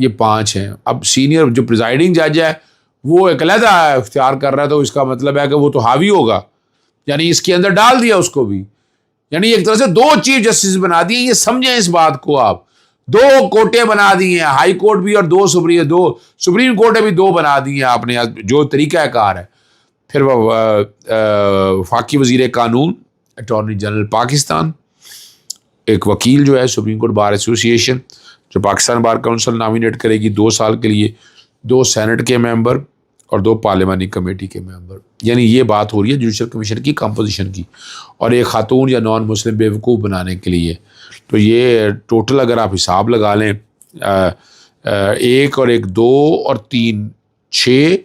یہ 5 ہیں. اب سینئر جو پریزائڈنگ جج ہے وہ ایک علیحدہ اختیار کر رہا ہے، تو اس کا مطلب ہے کہ وہ تو حاوی ہوگا، یعنی اس کے اندر ڈال دیا اس کو بھی، یعنی ایک طرح سے 2 چیف جسٹس بنا دیے. یہ سمجھیں اس بات کو، آپ 2 کوٹے بنا دیے ہیں، ہائی کورٹ بھی اور 2 سپریم کورٹ بھی 2 بنا دیے ہیں آپ نے، جو طریقہ کار ہے. پھر وفاقی وزیر قانون، اٹارنی جنرل پاکستان، ایک وکیل جو ہے سپریم کورٹ بار ایسوسی ایشن جو پاکستان بار کونسل نامینیٹ کرے گی 2 سال کے لیے، 2 سینٹ کے ممبر اور 2 پارلیمانی کمیٹی کے ممبر. یعنی یہ بات ہو رہی ہے جوڈیشل کمیشن کی کمپوزیشن کی، اور ایک خاتون یا نان مسلم بیوقوف بنانے کے لیے. تو یہ ٹوٹل اگر آپ حساب لگا لیں 1 اور 1 2 اور 3 6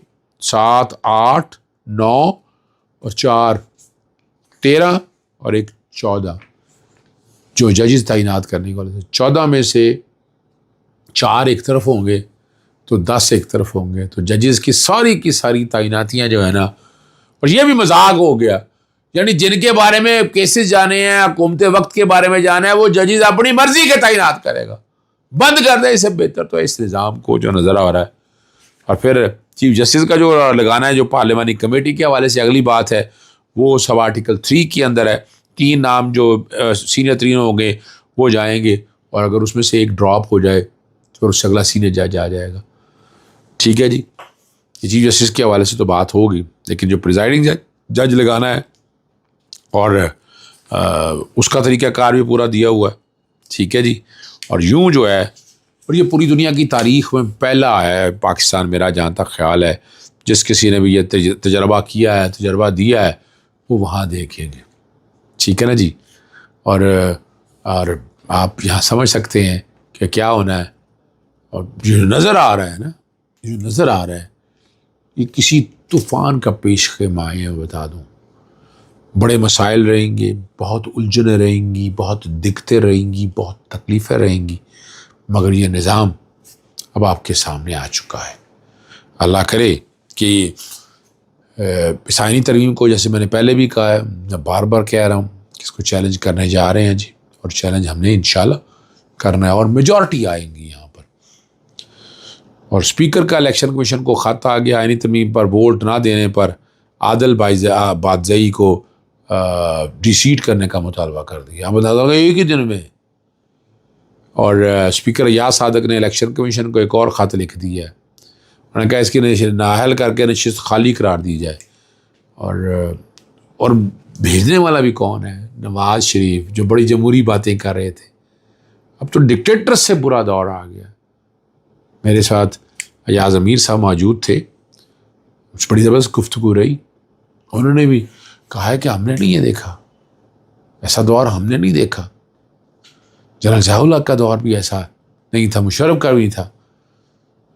7 8 9 اور 4 13 اور 1 14 جو ججز تعینات کرنے والے تھے. 14 میں سے 4 ایک طرف ہوں گے تو 10 ایک طرف ہوں گے. تو ججز کی ساری تعیناتیاں جو ہے نا، اور یہ بھی مذاق ہو گیا، یعنی جن کے بارے میں کیسز جانے ہیں، حکومت وقت کے بارے میں جانا ہے، وہ ججز اپنی مرضی کے تعینات کرے گا. بند کر دے، اس سے بہتر تو اس نظام کو جو نظر آ رہا ہے. اور پھر چیف جسٹس کا جو لگانا ہے جو پارلیمانی کمیٹی کے حوالے سے اگلی بات ہے، وہ سب آرٹیکل 3 کے اندر ہے. 3 نام جو سینئر 3 ہوں گے وہ جائیں گے، اور اگر اس میں سے ایک ڈراپ ہو جائے تو پھر اس سے اگلا سینئر جج آ جائے گا. ٹھیک ہے جی، یہ چیف جسٹس کے حوالے سے تو بات ہوگی، لیکن جو پریزائڈنگ جج لگانا ہے اور اس کا طریقہ کار بھی پورا دیا ہوا ہے. ٹھیک ہے جی. اور یوں جو ہے، اور یہ پوری دنیا کی تاریخ میں پہلا ہے پاکستان، میرا جہاں تک خیال ہے، جس کسی نے بھی یہ تجربہ کیا ہے، تجربہ دیا ہے، وہ وہاں دیکھیں گے. ٹھیک ہے نا جی. اور آپ یہاں سمجھ سکتے ہیں کہ کیا ہونا ہے. اور جو نظر آ رہا ہے نا، جو نظر آ رہا ہے، یہ کسی طوفان کا پیش خیمہ ہے. بتا دوں، بڑے مسائل رہیں گے، بہت الجھنیں رہیں گی، بہت دقتیں رہیں گی، بہت تکلیفیں رہیں گی، مگر یہ نظام اب آپ کے سامنے آ چکا ہے. اللہ کرے کہ اس آئینی ترمیم کو، جیسے میں نے پہلے بھی کہا ہے، میں بار بار کہہ رہا ہوں کہ اس کو چیلنج کرنے جا رہے ہیں جی، اور چیلنج ہم نے انشاءاللہ کرنا ہے، اور میجورٹی آئیں گی یہاں پر. اور اسپیکر کا الیکشن کمیشن کو خط آ گیا آئینی ترمیم پر ووٹ نہ دینے پر عادل بادزئی کو ڈی سیٹ کرنے کا مطالبہ کر دیا. ہم بتا دوں گا ایک ہی دن میں. اور اسپیکر ایاز صادق نے الیکشن کمیشن کو ایک اور خط لکھ دیا ہے. انہوں نے کہا اس کی نااہل کر کے نشست خالی قرار دی جائے. اور بھیجنے والا بھی کون ہے؟ نواز شریف، جو بڑی جمہوری باتیں کر رہے تھے. اب تو ڈکٹیٹر سے برا دور آ گیا. میرے ساتھ ایاز امیر صاحب موجود تھے، بڑی زبردست گفتگو رہی. انہوں نے بھی کہا ہے کہ ہم نے نہیں یہ دیکھا، ایسا دور ہم نے نہیں دیکھا. جنرل ضیاء الحق کا دور بھی ایسا نہیں تھا، مشرف کا بھی تھا.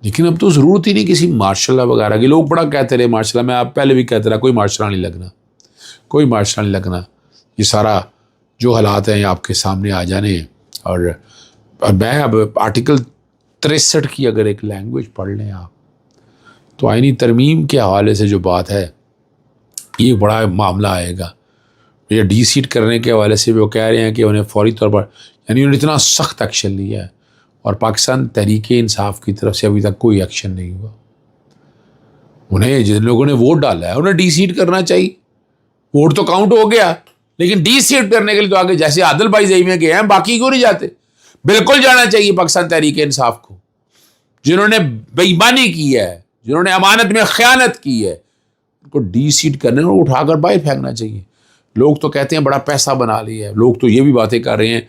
لیکن اب تو ضرورت ہی نہیں کسی مارشل لا وغیرہ کی. لوگ بڑا کہتے رہے مارشل لا، میں آپ پہلے بھی کہتے رہا کوئی مارشل لا نہیں لگنا، کوئی مارشل لا نہیں لگنا. یہ سارا جو حالات ہیں آپ کے سامنے آ جانے ہیں. اور میں اب آرٹیکل 63 کی اگر ایک لینگویج پڑھ لیں آپ، تو آئینی ترمیم کے حوالے سے جو بات ہے، یہ بڑا معاملہ آئے گا. یہ ڈی سیٹ کرنے کے حوالے سے بھی وہ کہہ رہے ہیں کہ انہیں فوری طور پر، یعنی انہوں نے اتنا سخت ایکشن لیا ہے، اور پاکستان تحریک انصاف کی طرف سے ابھی تک کوئی ایکشن نہیں ہوا. انہیں جن لوگوں نے ووٹ ڈالا ہے انہیں ڈی سیٹ کرنا چاہیے. ووٹ تو کاؤنٹ ہو گیا، لیکن ڈی سیٹ کرنے کے لیے تو آگے جیسے عادل بھائی زئی میں گئے ہیں، باقی کیوں نہیں جاتے؟ بالکل جانا چاہیے پاکستان تحریک انصاف کو. جنہوں نے بے ایمانی کی ہے، جنہوں نے امانت میں خیانت کی ہے، ان کو ڈی سیٹ کرنے اور اٹھا کر باہر پھینکنا چاہیے. لوگ تو کہتے ہیں بڑا پیسہ بنا لیا ہے. لوگ تو یہ بھی باتیں کر رہے ہیں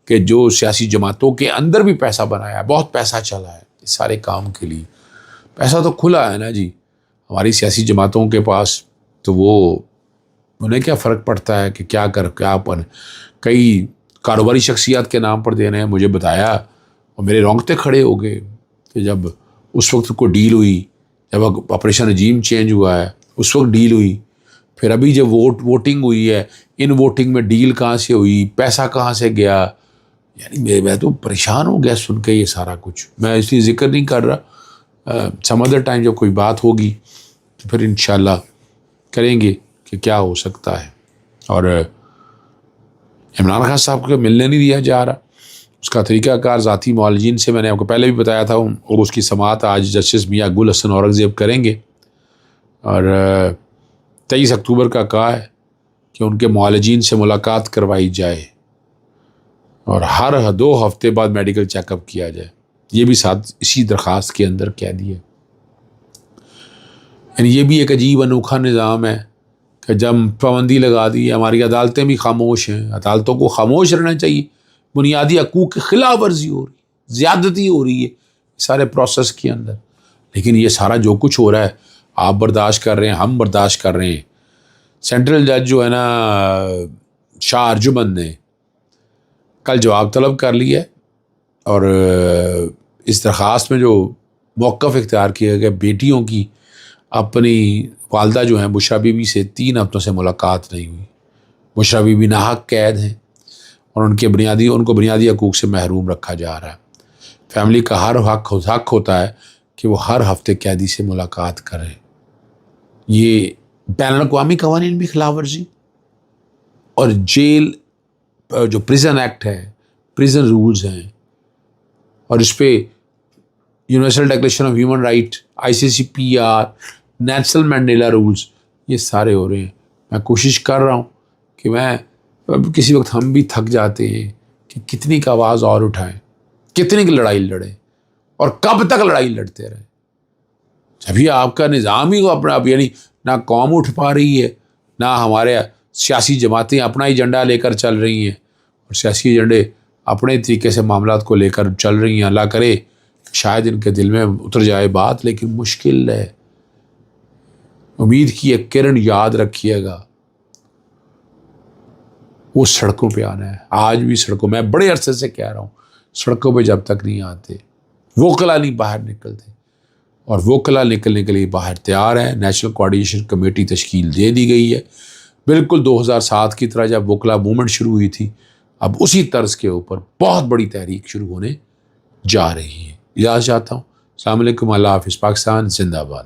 کہ جو سیاسی جماعتوں کے اندر بھی پیسہ بنایا ہے، بہت پیسہ چلا ہے اس سارے کام کے لیے. پیسہ تو کھلا ہے نا جی ہماری سیاسی جماعتوں کے پاس. تو وہ انہیں کیا فرق پڑتا ہے کہ کیا اپن کئی کاروباری شخصیات کے نام پر دے رہے ہیں. مجھے بتایا اور میرے رونگٹے کھڑے ہو گئے کہ جب اس وقت کو ڈیل ہوئی، جب آپریشن رجیم چینج ہوا ہے اس وقت ڈیل ہوئی. پھر ابھی جب ووٹنگ ہوئی ہے، ان ووٹنگ میں ڈیل کہاں سے ہوئی، پیسہ کہاں سے گیا. یعنی میں تو پریشان ہو گیا سن کے یہ سارا کچھ. میں اس لیے ذکر نہیں کر رہا. سم ادر ٹائم جب کوئی بات ہوگی تو پھر انشاءاللہ کریں گے کہ کیا ہو سکتا ہے. اور عمران خان صاحب کو ملنے نہیں دیا جا رہا، اس کا طریقہ کار ذاتی معالجین سے میں نے آپ کو پہلے بھی بتایا تھا، اور اس کی سماعت آج جسٹس میاں گل حسن اورنگزیب کریں گے، اور 23 اکتوبر کا کہا ہے کہ ان کے معالجین سے ملاقات کروائی جائے اور ہر 2 ہفتے بعد میڈیکل چیک اپ کیا جائے. یہ بھی ساتھ اسی درخواست کے اندر کہہ دیے. یعنی یہ بھی ایک عجیب انوکھا نظام ہے کہ جب پابندی لگا دی، ہماری عدالتیں بھی خاموش ہیں. عدالتوں کو خاموش رہنا چاہیے. بنیادی حقوق کی خلاف ورزی ہو رہی ہے، زیادتی ہو رہی ہے سارے پروسیس کے اندر، لیکن یہ سارا جو کچھ ہو رہا ہے آپ برداشت کر رہے ہیں، ہم برداشت کر رہے ہیں. سینٹرل جج جو ہے نا شاہ ارجمند نے کل جواب طلب کر لیا ہے، اور اس درخواست میں جو موقف اختیار کیا گیا، بیٹیوں کی اپنی والدہ جو ہیں بشرا بی بی سے 3 ہفتوں سے ملاقات نہیں ہوئی. بشرا بی بی ناحق قید ہیں اور ان کو بنیادی حقوق سے محروم رکھا جا رہا ہے. فیملی کا ہر حق ہوتا ہے کہ وہ ہر ہفتے قیدی سے ملاقات کریں. یہ بین الاقوامی قوانین بھی خلاف ورزی، اور جیل جو پریزن ایکٹ ہے، پریزن رولز ہیں، اور اس پہ universal declaration of human right, ICCPR، Nelson Mandela rules, یہ سارے ہو رہے ہیں. میں کوشش کر رہا ہوں کہ کسی وقت ہم بھی تھک جاتے ہیں کہ کتنی کا آواز اور اٹھائیں، کتنی کی لڑائی لڑیں، اور کب تک لڑائی لڑتے رہیں. جبھی آپ کا نظام ہی اپنا، یعنی نہ قوم اٹھ پا رہی ہے، نہ ہمارے سیاسی جماعتیں اپنا ایجنڈا لے کر چل رہی ہیں، اور سیاسی ایجنڈے اپنے طریقے سے معاملات کو لے کر چل رہی ہیں. اللہ کرے شاید ان کے دل میں اتر جائے بات، لیکن مشکل ہے. امید کی ایک کرن یاد رکھیے گا، وہ سڑکوں پہ آنا ہے. آج بھی سڑکوں، میں بڑے عرصے سے کہہ رہا ہوں، سڑکوں پہ جب تک نہیں آتے، وکلا نہیں باہر نکلتے، اور وکلا نکلنے کے لیے باہر تیار ہیں. نیشنل کوآرڈینیشن کمیٹی تشکیل دے دی گئی ہے، بالکل 2007 کی طرح جب وکلا موومنٹ شروع ہوئی تھی. اب اسی طرز کے اوپر بہت بڑی تحریک شروع ہونے جا رہی ہے. اجازت چاہتا ہوں. السلام علیکم. اللہ حافظ. پاکستان زندہ باد.